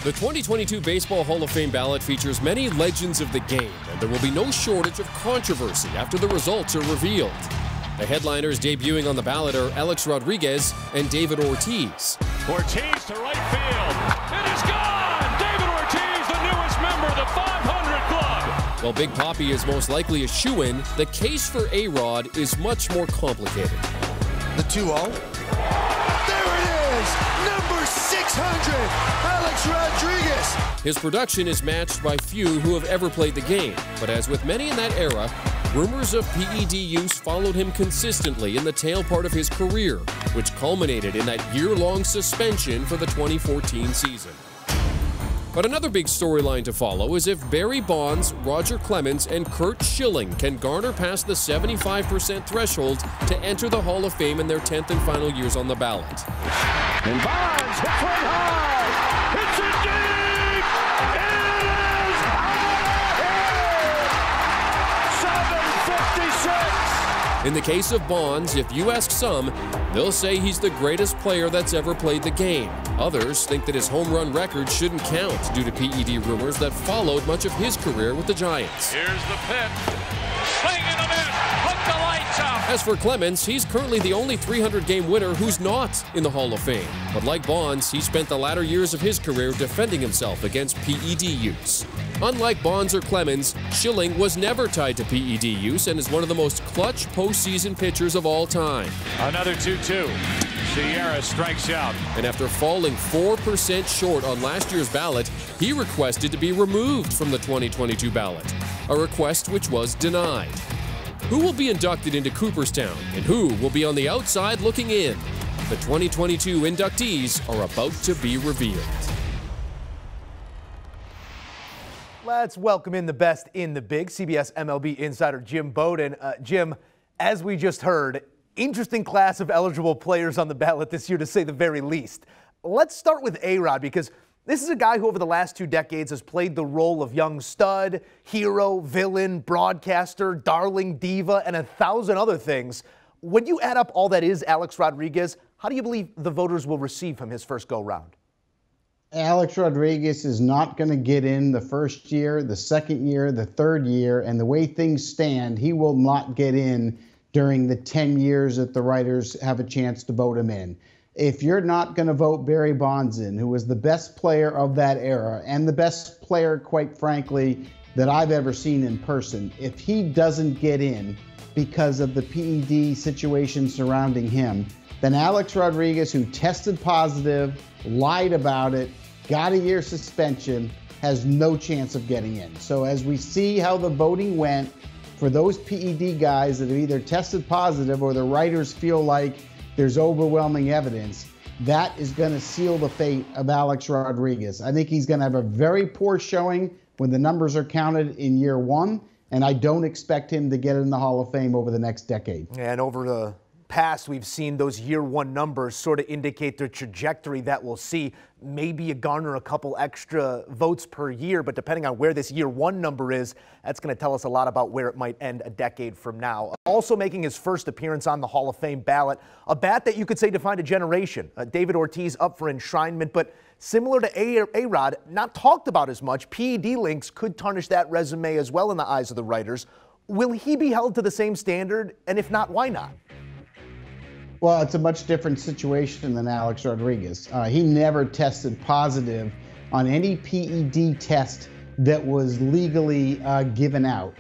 The 2022 Baseball Hall of Fame ballot features many legends of the game, and there will be no shortage of controversy after the results are revealed. The headliners debuting on the ballot are Alex Rodriguez and David Ortiz. Ortiz to right field. It is gone! David Ortiz, the newest member of the 500 Club. While Big Papi is most likely a shoo-in, the case for A-Rod is much more complicated. The 2-0. There it is! Number 600, Alex Rodriguez. His production is matched by few who have ever played the game, but as with many in that era, rumors of PED use followed him consistently in the tail part of his career, which culminated in that year-long suspension for the 2014 season. But another big storyline to follow is if Barry Bonds, Roger Clemens, and Curt Schilling can garner past the 75% threshold to enter the Hall of Fame in their 10th and final years on the ballot. And Bonds hits one high. Hits it deep. It is out of here. 756. In the case of Bonds, if you ask some, they'll say he's the greatest player that's ever played the game. Others think that his home run record shouldn't count due to PED rumors that followed much of his career with the Giants. Here's the pitch. Swing and a miss. Put the lights out. As for Clemens, he's currently the only 300-game winner who's not in the Hall of Fame. But like Bonds, he spent the latter years of his career defending himself against PED use. Unlike Bonds or Clemens, Schilling was never tied to PED use and is one of the most clutch postseason pitchers of all time. Another 2-2. Sierra strikes out. And after falling 4% short on last year's ballot, he requested to be removed from the 2022 ballot, a request which was denied. Who will be inducted into Cooperstown and who will be on the outside looking in? The 2022 inductees are about to be revealed. Let's welcome in the best in the big, CBS MLB insider Jim Bowden. Jim, as we just heard, interesting class of eligible players on the ballot this year, to say the very least. Let's start with A-Rod, because this is a guy who over the last 2 decades has played the role of young stud, hero, villain, broadcaster, darling diva, and 1,000 other things. When you add up all that is Alex Rodriguez, how do you believe the voters will receive him his first go-round? Alex Rodriguez is not going to get in the first year, the second year, the third year, and the way things stand, he will not get in during the 10 years that the writers have a chance to vote him in. If you're not going to vote Barry Bonds in, who was the best player of that era and the best player, quite frankly, that I've ever seen in person, if he doesn't get in because of the PED situation surrounding him, then Alex Rodriguez, who tested positive, lied about it, got a year suspension, has no chance of getting in. So as we see how the voting went for those PED guys that have either tested positive or the writers feel like there's overwhelming evidence, that is going to seal the fate of Alex Rodriguez. I think he's going to have a very poor showing when the numbers are counted in year 1, and I don't expect him to get in the Hall of Fame over the next decade. And over the past, we've seen those year 1 numbers sort of indicate the trajectory that we'll see. Maybe you garner a couple extra votes per year, but depending on where this year 1 number is, that's going to tell us a lot about where it might end a decade from now. Also making his first appearance on the Hall of Fame ballot, a bat that you could say defined a generation. David Ortiz up for enshrinement, but similar to A-Rod, not talked about as much. PED links could tarnish that resume as well in the eyes of the writers. Will he be held to the same standard? And if not, why not? Well, it's a much different situation than Alex Rodriguez. He never tested positive on any PED test that was legally given out.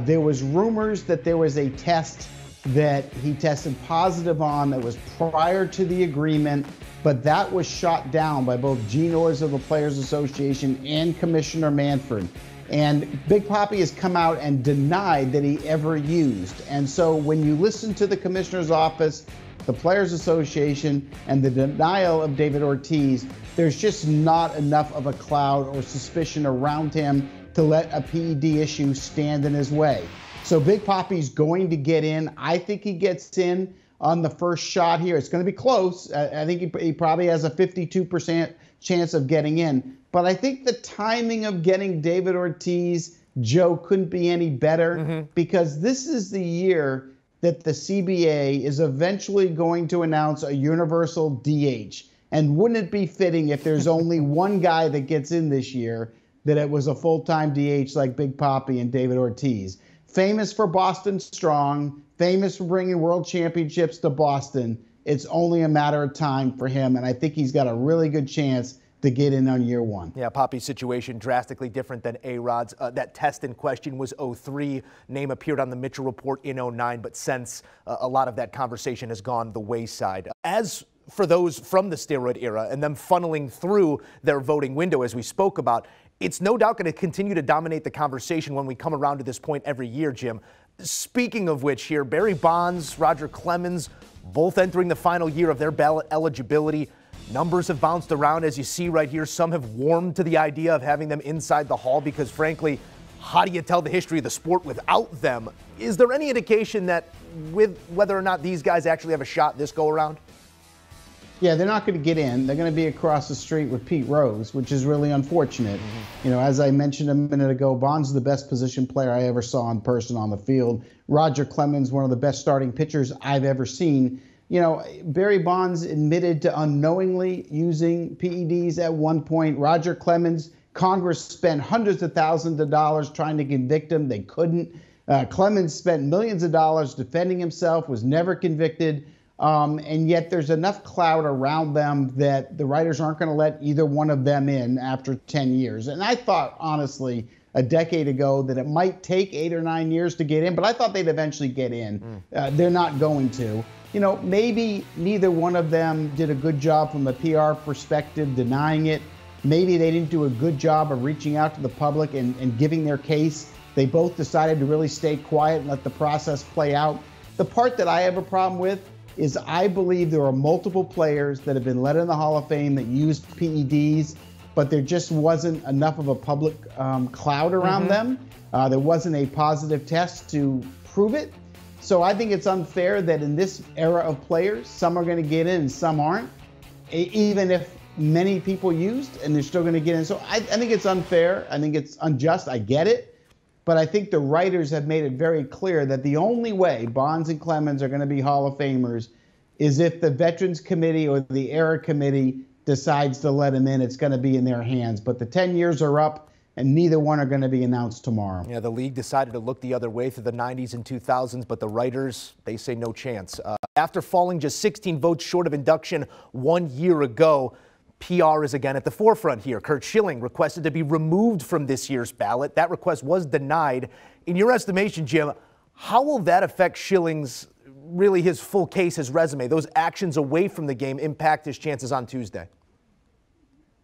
There was rumors that there was a test that he tested positive on that was prior to the agreement, but that was shot down by both Gene Orrs of the Players Association and Commissioner Manfred. And Big Papi has come out and denied that he ever used. And so when you listen to the commissioner's office, the Players Association, and the denial of David Ortiz, there's just not enough of a cloud or suspicion around him to let a PED issue stand in his way. So Big Papi's going to get in. I think he gets in on the first shot here. It's going to be close. I think he probably has a 52% chance of getting in. But I think the timing of getting David Ortiz, Joe, couldn't be any better because this is the year that the CBA is eventually going to announce a universal DH. And wouldn't it be fitting if there's only one guy that gets in this year, that it was a full-time DH like Big Papi and David Ortiz? Famous for Boston strong, famous for bringing world championships to Boston. It's only a matter of time for him, and I think he's got a really good chance to get in on year one. Yeah, Papi's situation drastically different than A-Rod's. That test in question was 03. Name appeared on the Mitchell Report in 09, but since a lot of that conversation has gone the wayside. As for those from the steroid era and them funneling through their voting window, as we spoke about, it's no doubt going to continue to dominate the conversation when we come around to this point every year, Jim. Speaking of which here, Barry Bonds, Roger Clemens, both entering the final year of their ballot eligibility. Numbers have bounced around, as you see right here. Some have warmed to the idea of having them inside the Hall because, frankly, how do you tell the history of the sport without them? Is there any indication that with whether or not these guys actually have a shot this go-around? Yeah, they're not going to get in. They're going to be across the street with Pete Rose, which is really unfortunate. You know, as I mentioned a minute ago, Bonds is the best position player I ever saw in person on the field. Roger Clemens, one of the best starting pitchers I've ever seen. You know, Barry Bonds admitted to unknowingly using PEDs at one point. Roger Clemens, Congress spent hundreds of thousands of dollars trying to convict him. They couldn't. Clemens spent millions of dollars defending himself, was never convicted. And yet there's enough cloud around them that the writers aren't going to let either one of them in after 10 years. And I thought, honestly, a decade ago that it might take 8 or 9 years to get in, but I thought they'd eventually get in. They're not going to. You know, maybe neither one of them did a good job from a PR perspective denying it. Maybe they didn't do a good job of reaching out to the public and giving their case. They both decided to really stay quiet and let the process play out. The part that I have a problem with is I believe there are multiple players that have been let in the Hall of Fame that used PEDs, but there just wasn't enough of a public cloud around them. There wasn't a positive test to prove it. So I think it's unfair that in this era of players, some are going to get in and some aren't, even if many people used and they're still going to get in. So I think it's unfair. I think it's unjust. I get it. But I think the writers have made it very clear that the only way Bonds and Clemens are going to be Hall of Famers is if the Veterans Committee or the Era Committee decides to let them in. It's going to be in their hands. But the 10 years are up, and neither one are going to be announced tomorrow. Yeah, the league decided to look the other way through the 90s and 2000s, but the writers, they say no chance. After falling just 16 votes short of induction 1 year ago, PR is again at the forefront here. Curt Schilling requested to be removed from this year's ballot. That request was denied. In your estimation, Jim, how will that affect Schilling's, really his full case, his resume, those actions away from the game impact his chances on Tuesday?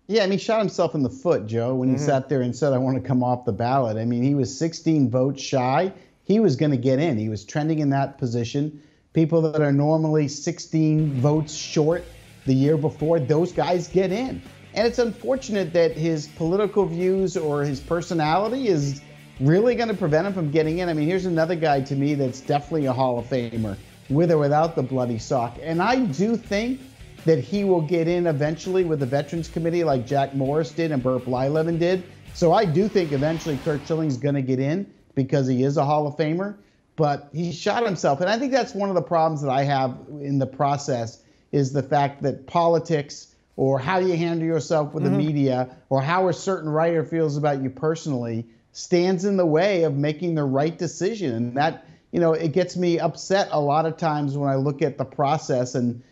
Yeah, I mean, he shot himself in the foot, Joe, when he sat there and said, I want to come off the ballot. I mean, he was 16 votes shy. He was going to get in. He was trending in that position. People that are normally 16 votes short the year before, those guys get in. And it's unfortunate that his political views or his personality is really going to prevent him from getting in. I mean, here's another guy to me that's definitely a Hall of Famer, with or without the bloody sock. And I do think that he will get in eventually with the Veterans Committee like Jack Morris did and Burt Blyleven did. So I do think eventually Curt Schilling's going to get in because he is a Hall of Famer, but he shot himself. And I think that's one of the problems that I have in the process is the fact that politics or how you handle yourself with the media or how a certain writer feels about you personally stands in the way of making the right decision. And that, you know, it gets me upset a lot of times when I look at the process. And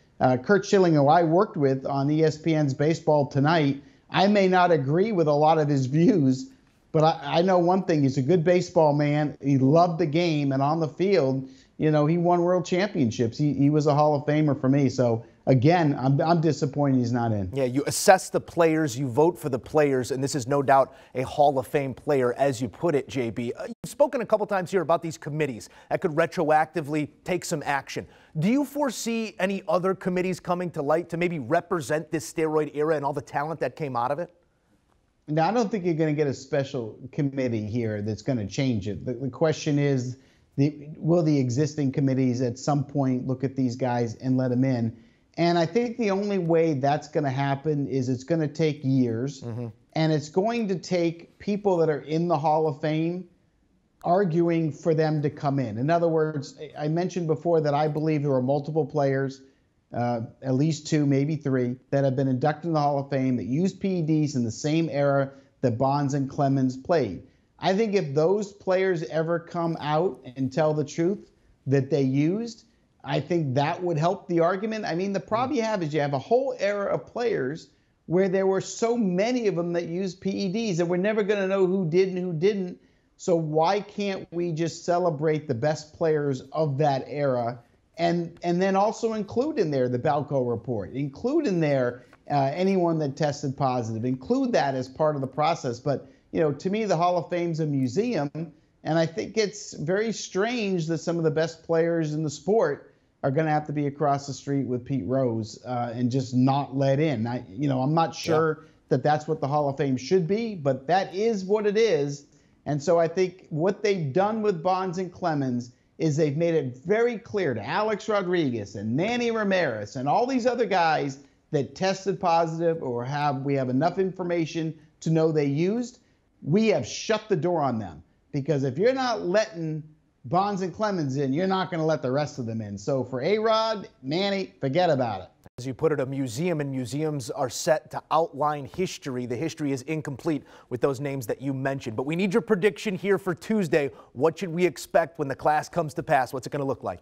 Curt Schilling, who I worked with on ESPN's Baseball Tonight, I may not agree with a lot of his views, but I know one thing. He's a good baseball man. He loved the game, and on the field, you know, he won world championships. He was a Hall of Famer for me. So, again, I'm disappointed he's not in. Yeah, you assess the players, you vote for the players, and this is no doubt a Hall of Fame player, as you put it, JB. You've spoken a couple times here about these committees that could retroactively take some action. Do you foresee any other committees coming to light to maybe represent this steroid era and all the talent that came out of it? No, I don't think you're going to get a special committee here that's going to change it. The question is, will the existing committees at some point look at these guys and let them in? And I think the only way that's going to happen is it's going to take years, and it's going to take people that are in the Hall of Fame arguing for them to come in. In other words, I mentioned before that I believe there are multiple players at least 2, maybe 3, that have been inducted in the Hall of Fame that used PEDs in the same era that Bonds and Clemens played. I think if those players ever come out and tell the truth that they used, I think that would help the argument. I mean, the problem you have is you have a whole era of players where there were so many of them that used PEDs, and we're never going to know who did and who didn't. So why can't we just celebrate the best players of that era, and then also include in there the Balco report, include in there anyone that tested positive, include that as part of the process. But you know, to me, the Hall of Fame's a museum, and I think it's very strange that some of the best players in the sport are going to have to be across the street with Pete Rose and just not let in. I'm not sure that that's what the Hall of Fame should be, but that is what it is. And so I think what they've done with Bonds and Clemens is they've made it very clear to Alex Rodriguez and Manny Ramirez and all these other guys that tested positive or we have enough information to know they used. We have shut the door on them, because if you're not letting Bonds and Clemens in, you're not going to let the rest of them in. So for A-Rod, Manny, forget about it. As you put it, a museum, and museums are set to outline history. The history is incomplete with those names that you mentioned. But we need your prediction here for Tuesday. What should we expect when the class comes to pass? What's it going to look like?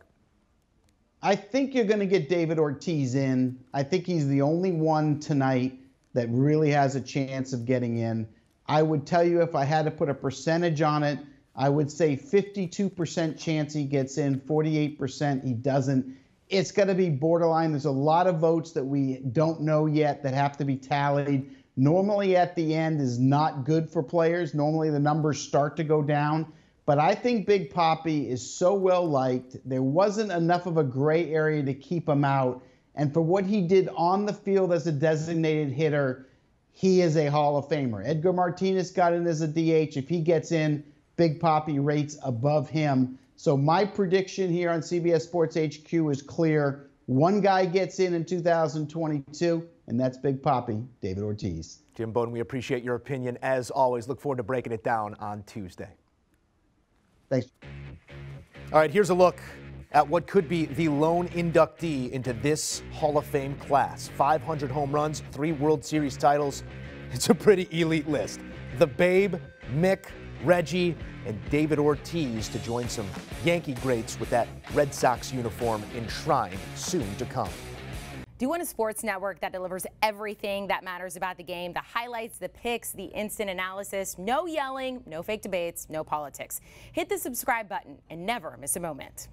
I think you're going to get David Ortiz in. I think he's the only one tonight that really has a chance of getting in. I would tell you, if I had to put a percentage on it, I would say 52% chance he gets in, 48% he doesn't. It's going to be borderline. There's a lot of votes that we don't know yet that have to be tallied. Normally at the end is not good for players. Normally the numbers start to go down. But I think Big Papi is so well liked. There wasn't enough of a gray area to keep him out. And for what he did on the field as a designated hitter, he is a Hall of Famer. Edgar Martinez got in as a DH. If he gets in, Big Papi rates above him. So my prediction here on CBS Sports HQ is clear. One guy gets in 2022, and that's Big Papi, David Ortiz. Jim Bowden, we appreciate your opinion as always. Look forward to breaking it down on Tuesday. Thanks. All right, here's a look at what could be the lone inductee into this Hall of Fame class. 500 home runs, 3 World Series titles. It's a pretty elite list. The Babe, Mick, Reggie, and David Ortiz to join some Yankee greats with that Red Sox uniform enshrined soon to come. Do you want a sports network that delivers everything that matters about the game? The highlights, the picks, the instant analysis, no yelling, no fake debates, no politics. Hit the subscribe button and never miss a moment.